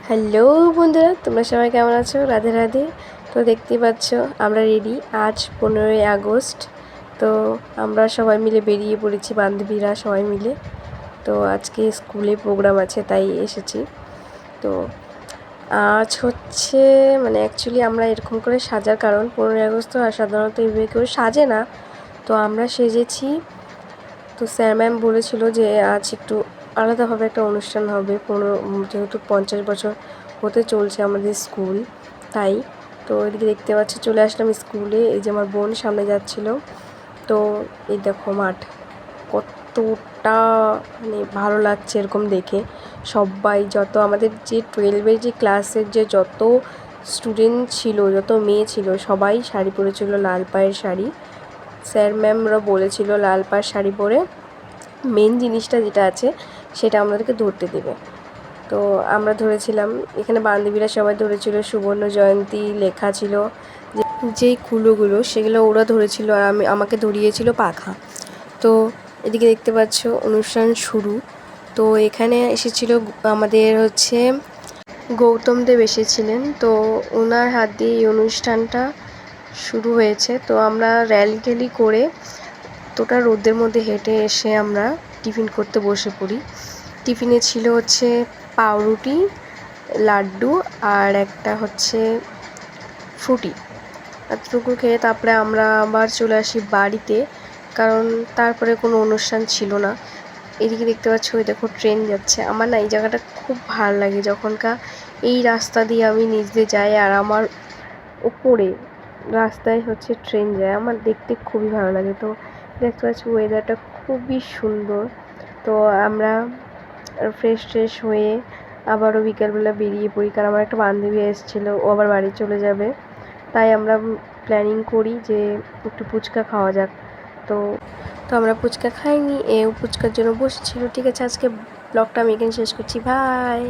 Hello বন্ধুরা, তোমরা সবাই কেমন আছো? রাধে রাধে। তো দেখতেই পাচ্ছ আমরা রেডি। আজ 15ই আগস্ট। তো আমরা সবাই মিলে বেরিয়ে পড়েছি, বান্ধবীরা সবাই মিলে। তো আজকে স্কুলে প্রোগ্রাম আছে, তাই এসেছি। তো আজ হচ্ছে অ্যাকচুয়ালি আমরা এরকম করে সাজার কারণ, 15ই আগস্ট তো সাধারণত এইভাবে কেউ সাজে না, তো আমরা সেজেছি। তো স্যার ম্যাম বলেছিল যে আজ একটু আলাদাভাবে একটা অনুষ্ঠান হবে, যেহেতু 50 বছর হতে চলছে আমাদের স্কুল, তাই। তো এদিকে দেখতে পাচ্ছি চলে আসলাম স্কুলে। এই যে আমার বোন সামনে যাচ্ছিল। তো এই দেখো মাঠ কতটা ভালো লাগছে এরকম দেখে। সবাই যত আমাদের যে 12-এর যে ক্লাসের যে যত স্টুডেন্ট ছিল, যত মেয়ে ছিল, সবাই শাড়ি পরেছিল, লাল পাড়ের শাড়ি। স্যার ম্যামরা বলেছিল লাল পাড় শাড়ি পরে মেন জিনিসটা যেটা আছে সেটা আমাদেরকে ধরতে দেবে। তো আমরা ধরেছিলাম। এখানে বান্ধবীরা সবাই ধরেছিল, সুবর্ণ জয়ন্তী লেখা ছিল যেই কুলোগুলো, সেগুলো ওরা ধরেছিল, আর আমাকে ধরিয়েছিল পাখা। তো এদিকে দেখতে পাচ্ছ অনুষ্ঠান শুরু। তো এখানে এসেছিল আমাদের গৌতম দেব এসেছিলেন। তো ওনার হাত দিয়ে এই অনুষ্ঠানটা শুরু হয়েছে। তো আমরা র্যালি ট্যালি করে তোটা রোদের মধ্যে হেঁটে এসে আমরা টিফিন করতে বসে পড়ি। টিফিনে ছিল পাউরুটি, লাড্ডু আর একটা ফ্রুটি। এতটুকু খেয়ে তারপরে আমরা আবার চলে আসি বাড়িতে, কারণ তারপরে কোনো অনুষ্ঠান ছিল না। এদিকে দেখতে পাচ্ছ ওই দেখো ট্রেন যাচ্ছে। আমার না এই জায়গাটা খুব ভালো লাগে, যখনকার এই রাস্তা দিয়ে আমি নিচ দিয়ে যাই আর আমার ওপরে রাস্তায় ট্রেন যায়, আমার দেখতে খুবই ভালো লাগে। তো দেখতে পাচ্ছি ওয়েদারটা খুবই সুন্দর। তো আমরা ফ্রেশ হয়ে আবারও বিকালবেলা বেরিয়ে পড়ি, কারণ আমার একটা বান্ধবী এসেছিলো, ও আবার বাড়ি চলে যাবে। তাই আমরা প্ল্যানিং করি যে একটু ফুচকা খাওয়া যাক। তো আমরা ফুচকা খাইনি, এও ফুচকার জন্য বসেছিল। ঠিক আছে, আজকে ব্লগটা আমি এখানে শেষ করছি। বাই।